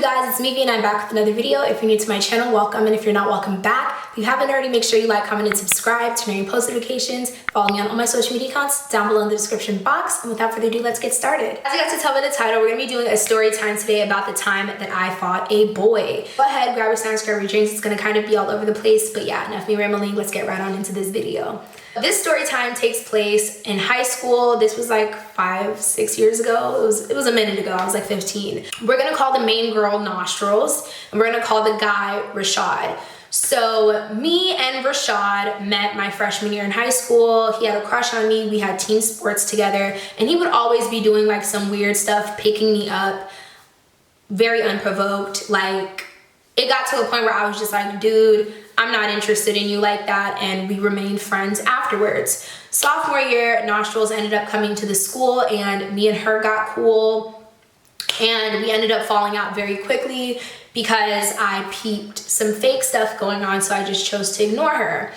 guys, it's me and I'm back with another video. If you're new to my channel, welcome, and if you're not, welcome back. If you haven't already, make sure you like, comment, and subscribe, turn on your post notifications, follow me on all my social media accounts down below in the description box. And without further ado, let's get started. As you got to tell by the title, we're gonna be doing a story time today about the time that I fought a boy. Go ahead, grab your snacks, grab your drinks. It's gonna kind of be all over the place, but yeah, enough me rambling. Let's get right on into this video. This story time takes place in high school. This was like 5-6 years ago. It was a minute ago. I was like 15. We're gonna call the main girl Nostrils, and we're gonna call the guy Rashad. So me and Rashad met my freshman year in high school. He had a crush on me. We had team sports together, and he would always be doing like some weird stuff, picking me up, very unprovoked. Like, it got to a point where I was just like, dude, I'm not interested in you like that, and we remained friends afterwards. Sophomore year, Nostrils ended up coming to the school, and me and her got cool, and we ended up falling out very quickly because I peeped some fake stuff going on, so I just chose to ignore her.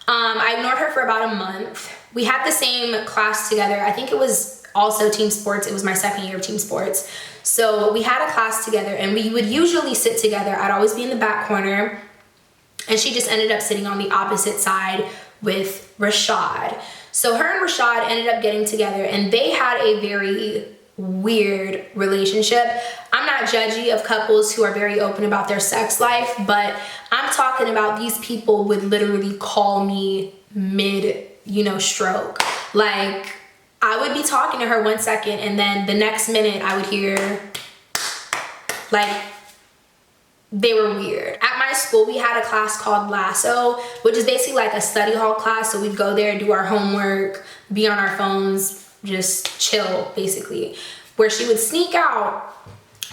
I ignored her for about a month. We had the same class together. I think it was also team sports. It was my second year of team sports. So we had a class together, and we would usually sit together. I'd always be in the back corner, and she just ended up sitting on the opposite side with Rashad. So her and Rashad ended up getting together, and they had a very weird relationship. I'm not judgy of couples who are very open about their sex life, but I'm talking about these people would literally call me mid, stroke. Like, I would be talking to her 1 second, and then the next minute I would hear, like, they were weird. At my school, we had a class called Lasso, which is basically like a study hall class. So we'd go there and do our homework, be on our phones, just chill, basically. Where she would sneak out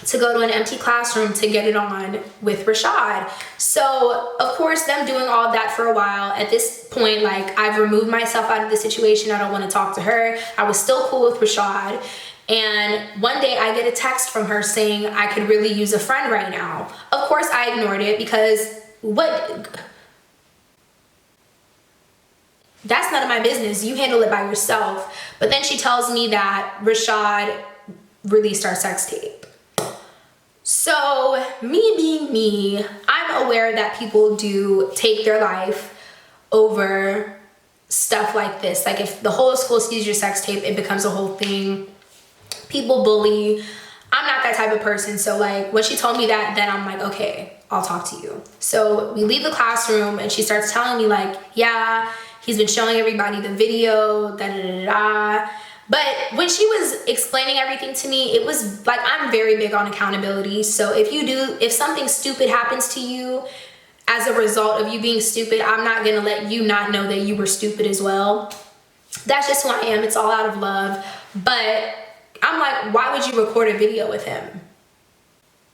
to go to an empty classroom to get it on with Rashad. So, of course, them doing all of that for a while. At this point, like, I've removed myself out of the situation. I don't want to talk to her. I was still cool with Rashad. And one day I get a text from her saying I could really use a friend right now. Of course, I ignored it because that's none of my business. You handle it by yourself. But then she tells me that Rashad released our sex tape. So me being me, I'm aware that people do take their life over stuff like this. Like, if the whole school sees your sex tape, it becomes a whole thing. People bully. I'm not that type of person. So like, when she told me that, then I'm like, okay, I'll talk to you. So we leave the classroom, and she starts telling me like, yeah, he's been showing everybody the video, da da da da. But when she was explaining everything to me, it was like, I'm very big on accountability. So if something stupid happens to you as a result of you being stupid, I'm not gonna let you not know that you were stupid as well. That's just who I am. It's all out of love. But I'm like, why would you record a video with him?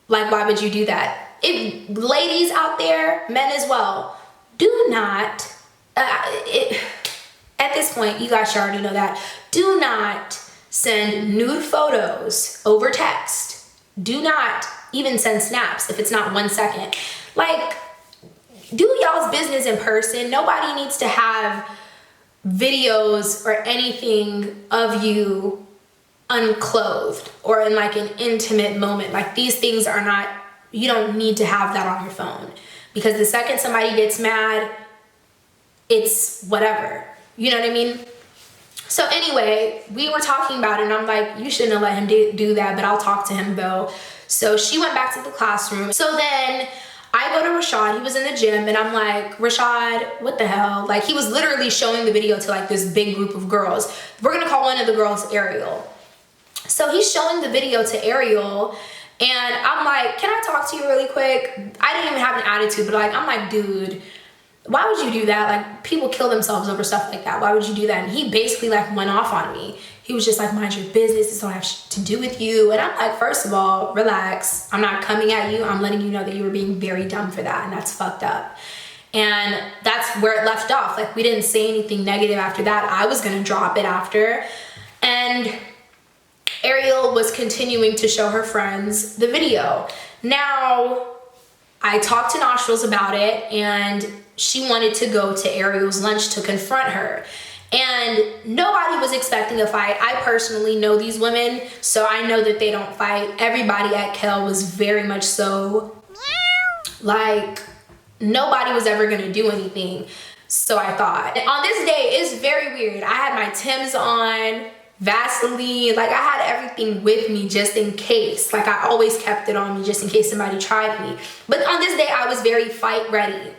Like, why would you do that? If ladies out there, men as well, do not, at this point, you guys should already know that, do not send nude photos over text. Do not even send snaps if it's not 1 second. Like, do y'all's business in person. Nobody needs to have videos or anything of you unclothed or in like an intimate moment. Like, these things are not, you don't need to have that on your phone, because the second somebody gets mad, it's whatever. You know what I mean? So anyway, we were talking about it, and I'm like, you shouldn't have let him do that, but I'll talk to him though. So she went back to the classroom. So then I go to Rashad. He was in the gym, and I'm like, Rashad, what the hell? Like, he was literally showing the video to like this big group of girls. We're gonna call one of the girls Ariel. So he's showing the video to Ariel, and I'm like, can I talk to you really quick? I didn't even have an attitude, but like, I'm like, dude, why would you do that? Like, people kill themselves over stuff like that. Why would you do that? And he basically like went off on me. He was just like, mind your business. This don't have to do with you. And I'm like, first of all, relax. I'm not coming at you. I'm letting you know that you were being very dumb for that, and that's fucked up. And that's where it left off. Like, we didn't say anything negative after that. I was gonna drop it after. And Ariel was continuing to show her friends the video. Now, I talked to Nostrils about it, and she wanted to go to Ariel's lunch to confront her. And nobody was expecting a fight. I personally know these women, so I know that they don't fight. Everybody at Kel was very much so, like, nobody was ever gonna do anything. So I thought. And on this day, it's very weird. I had my Timbs on, Vaseline, like I had everything with me just in case. Like I always kept it on me just in case somebody tried me. But on this day, I was very fight ready.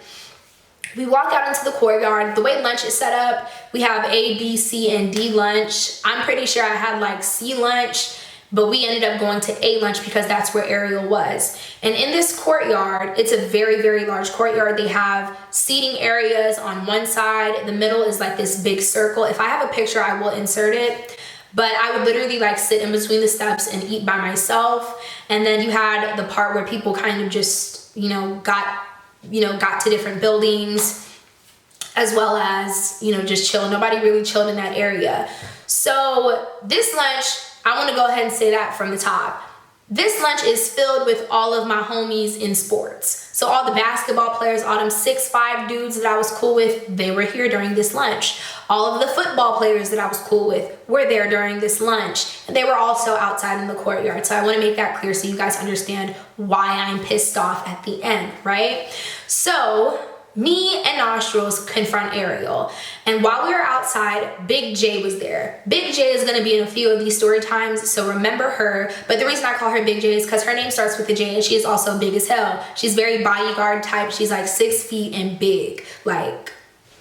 We walk out into the courtyard. The way lunch is set up, we have A, B, C, and D lunch. I'm pretty sure I had like C lunch, but we ended up going to A lunch because that's where Ariel was. And in this courtyard, it's a very, very large courtyard. They have seating areas on one side. The middle is like this big circle. If I have a picture, I will insert it. But I would literally like sit in between the steps and eat by myself. And then you had the part where people kind of just, got to different buildings, as well as, just chill. Nobody really chilled in that area. So this lunch, I want to go ahead and say that from the top. This lunch is filled with all of my homies in sports. So all the basketball players, all them 6'5" dudes that I was cool with, they were here during this lunch. All of the football players that I was cool with were there during this lunch. And they were also outside in the courtyard. So I want to make that clear so you guys understand why I'm pissed off at the end, right? So me and Nostrils confront Ariel. And while we were outside, Big J was there. Big J is going to be in a few of these story times, so remember her. But the reason I call her Big J is because her name starts with a J and she is also big as hell. She's very bodyguard type. She's like 6 feet and big. Like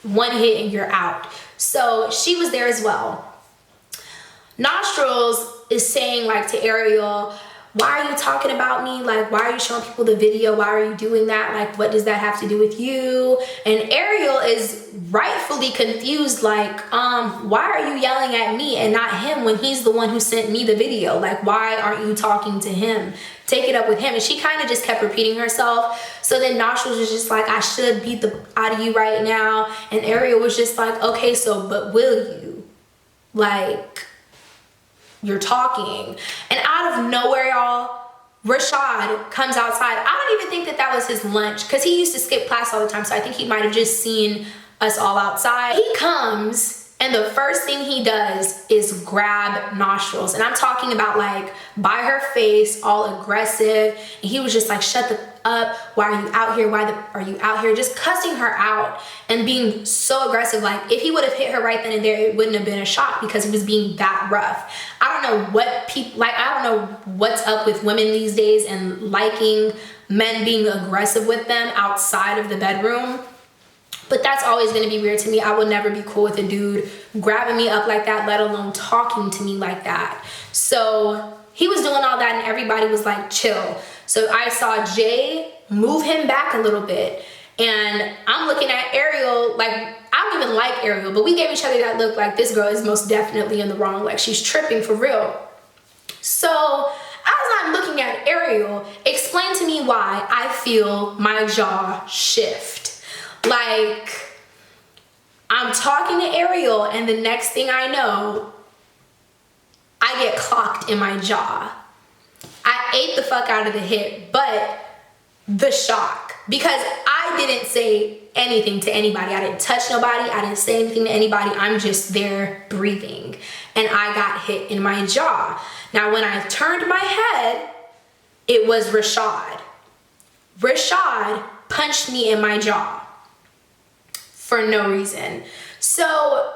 one hit and you're out. So she was there as well. Nostrils is saying like to Ariel, why are you talking about me? Like, why are you showing people the video? Why are you doing that? Like, what does that have to do with you? And Ariel is rightfully confused, like, why are you yelling at me and not him when he's the one who sent me the video? Like, why aren't you talking to him? Take it up with him. And she kind of just kept repeating herself. So then Nostrils was just like, I should beat the out of you right now. And Ariel was just like, okay, so, but will you? Like, you're talking. And out of nowhere, y'all, Rashad comes outside. I don't even think that that was his lunch because he used to skip class all the time. So I think he might have just seen us all outside. He comes and the first thing he does is grab Nostrils. And I'm talking about like by her face, all aggressive. And he was just like, shut the up. Why are you out here? Are you out here? Just cussing her out and being so aggressive. Like if he would have hit her right then and there, it wouldn't have been a shock because he was being that rough. I don't know what people, like I don't know what's up with women these days and liking men being aggressive with them outside of the bedroom. But that's always going to be weird to me. I would never be cool with a dude grabbing me up like that, let alone talking to me like that. So he was doing all that and everybody was like, chill. So I saw Jay move him back a little bit. And I'm looking at Ariel, like, I don't even like Ariel, but we gave each other that look like this girl is most definitely in the wrong. Like, she's tripping for real. So as I'm looking at Ariel, explain to me why I feel my jaw shift. Like, I'm talking to Ariel, and the next thing I know, I get clocked in my jaw. I ate the fuck out of the hit, but the shock, because I didn't say anything to anybody. I didn't touch nobody. I didn't say anything to anybody. I'm just there breathing, and I got hit in my jaw. Now, when I turned my head, it was Rashad. Rashad punched me in my jaw for no reason. So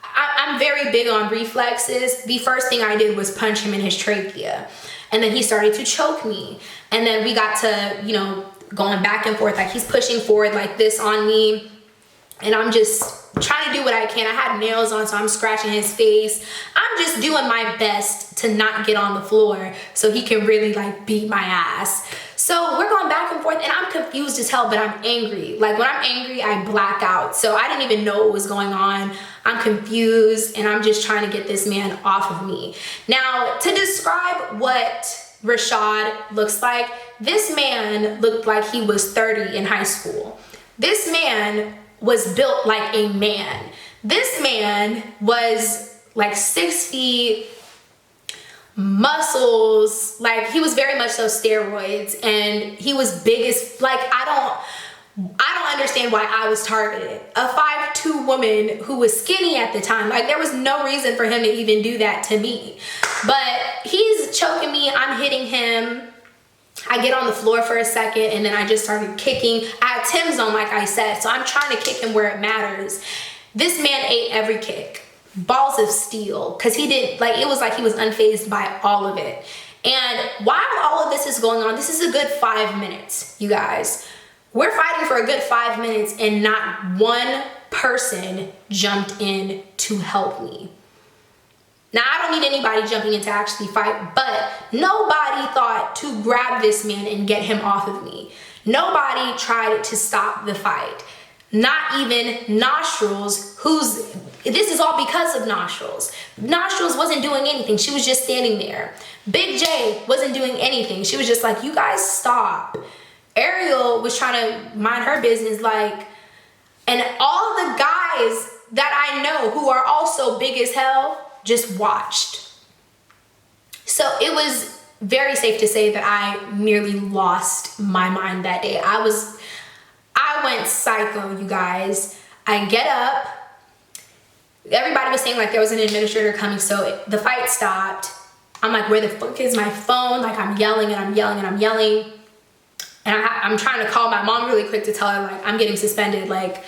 I'm very big on reflexes. The first thing I did was punch him in his trachea. And then he started to choke me. And then we got to, going back and forth. Like he's pushing forward like this on me. And I'm just trying to do what I can. I had nails on, so I'm scratching his face. I'm just doing my best to not get on the floor so he can really like beat my ass. So we're going back and forth and I'm confused as hell, but I'm angry. Like when I'm angry, I black out. So I didn't even know what was going on. I'm confused and I'm just trying to get this man off of me. Now, to describe what Rashad looks like, this man looked like he was 30 in high school. This man was built like a man. This man was like 6 feet, muscles, like he was very much so steroids, and he was big as, like, I don't understand why I was targeted. A 5'2" woman who was skinny at the time. Like, there was no reason for him to even do that to me. But he's choking me, I'm hitting him. I get on the floor for a second, and then I just started kicking. I had Tim's on, like I said, so I'm trying to kick him where it matters. This man ate every kick. Balls of steel, because he didn't, like, it was like he was unfazed by all of it. And while all of this is going on, this is a good 5 minutes, you guys. We're fighting for a good 5 minutes, and not one person jumped in to help me. Now, I don't need anybody jumping in to actually fight, but nobody thought to grab this man and get him off of me. Nobody tried to stop the fight. Not even Nostrils, this is all because of Nostrils. Nostrils wasn't doing anything. She was just standing there. Big J wasn't doing anything. She was just like, you guys stop. Ariel was trying to mind her business, like, and all the guys that I know who are also big as hell just watched. So it was very safe to say that I nearly lost my mind that day. I went psycho, you guys. I get up. Everybody was saying like there was an administrator coming, so the fight stopped. I'm like, where the fuck is my phone? Like, I'm yelling and I'm yelling and I'm yelling. And I'm trying to call my mom really quick to tell her, like, I'm getting suspended. Like,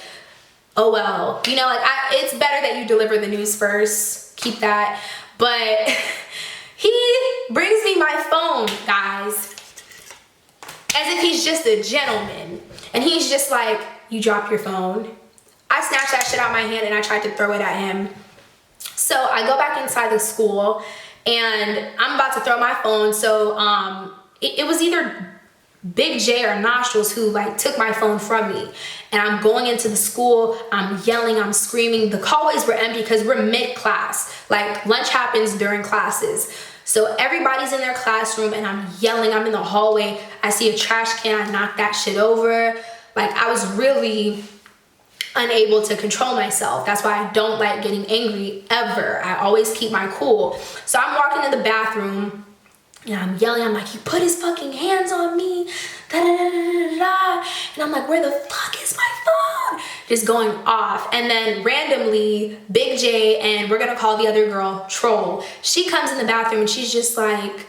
oh well. You know, like, it's better that you deliver the news first. Keep that. But he brings me my phone, guys, as if he's just a gentleman. And he's just like, you dropped your phone. I snatched that shit out of my hand and I tried to throw it at him. So I go back inside the school and I'm about to throw my phone. So it was either Big J or Nostrils who like took my phone from me. And I'm going into the school, I'm yelling, I'm screaming. The hallways were empty because we're mid-class. Like, lunch happens during classes. So everybody's in their classroom and I'm yelling, I'm in the hallway. I see a trash can, I knock that shit over. Like, I was really unable to control myself. That's why I don't like getting angry ever. I always keep my cool. So I'm walking in the bathroom and I'm yelling, I'm like, he put his fucking hands on me, da da da da da. And I'm like, where the fuck is my phone? Just going off. And then randomly, Big J, and we're gonna call the other girl Troll, she comes in the bathroom and she's just like,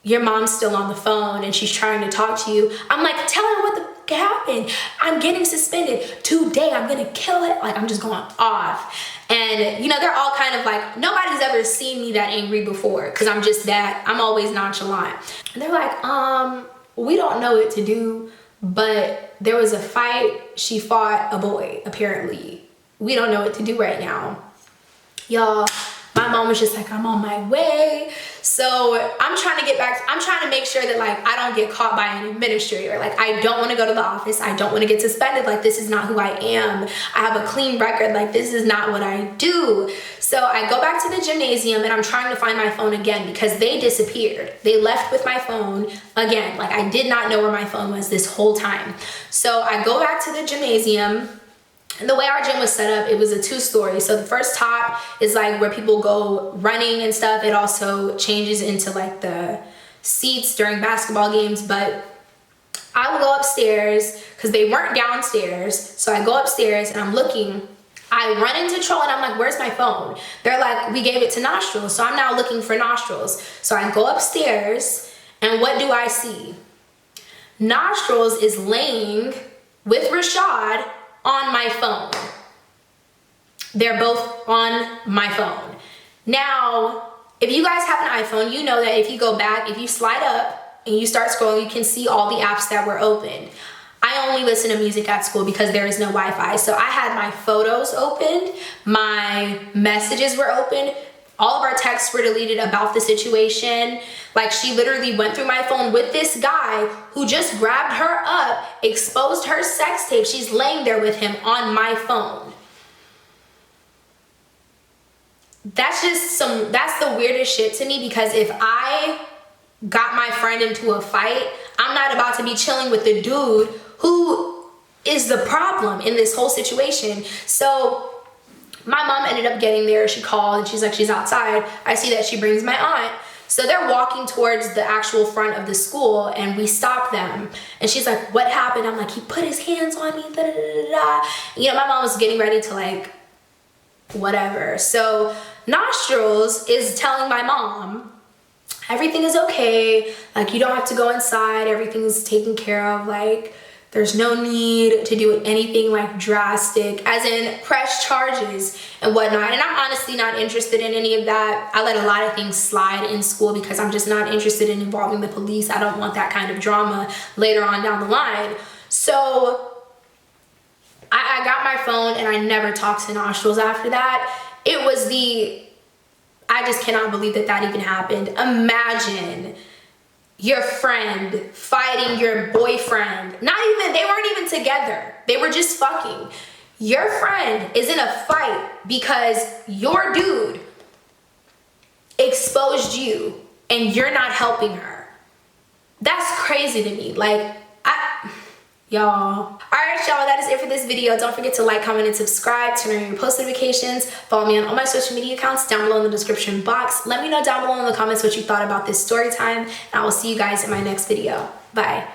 your mom's still on the phone and she's trying to talk to you. I'm like, tell her what the fuck happened. I'm getting suspended. Today I'm gonna kill it. Like, I'm just going off. And, you know, they're all kind of like, nobody's ever seen me that angry before because I'm just that, I'm always nonchalant. And they're like, we don't know what to do, but there was a fight. She fought a boy, apparently. We don't know what to do right now. Y'all, my mom was just like, I'm on my way. So I'm trying to get back, I'm trying to make sure that like I don't get caught by an administrator. Like, I don't want to go to the office. I don't want to get suspended. Like, this is not who I am. I have a clean record. Like, this is not what I do. So I go back to the gymnasium and I'm trying to find my phone again because they disappeared. They left with my phone again. Like, I did not know where my phone was this whole time. So I go back to the gymnasium. And the way our gym was set up, it was a 2-story. So the first top is like where people go running and stuff. It also changes into like the seats during basketball games. But I would go upstairs because they weren't downstairs. So I go upstairs and I'm looking. I run into Troll and I'm like, where's my phone? They're like, we gave it to Nostrils. So I'm now looking for Nostrils. So I go upstairs and what do I see? Nostrils is laying with Rashad on my phone. They're both on my phone. Now, if you guys have an iPhone, you know that if you go back, if you slide up and you start scrolling, you can see all the apps that were open. I only listen to music at school because there is no Wi-Fi. So I had my photos opened, my messages were open, all of our texts were deleted about the situation. Like, she literally went through my phone with this guy who just grabbed her up, exposed her sex tape. She's laying there with him on my phone. That's just that's the weirdest shit to me, because if I got my friend into a fight, I'm not about to be chilling with the dude who is the problem in this whole situation. So my mom ended up getting there. She called and she's like, she's outside. I see that she brings my aunt. So they're walking towards the actual front of the school and we stop them. And she's like, what happened? I'm like, he put his hands on me, da da da da. You know, my mom was getting ready to like, whatever. So Nostrils is telling my mom, everything is okay. Like, you don't have to go inside. Everything's taken care of. Like, there's no need to do anything like drastic, as in press charges and whatnot. And I'm honestly not interested in any of that. I let a lot of things slide in school because I'm just not interested in involving the police. I don't want that kind of drama later on down the line. So I got my phone and I never talked to Nostrils after that. It was I just cannot believe that that even happened. Imagine your friend fighting your boyfriend. They weren't even together. They were just fucking. Your friend is in a fight because your dude exposed you and you're not helping her. That's crazy to me. Like, y'all. All right, y'all, that is it for this video. Don't forget to like, comment, and subscribe. Turn on your post notifications. Follow me on all my social media accounts down below in the description box. Let me know down below in the comments what you thought about this story time, and I will see you guys in my next video. Bye.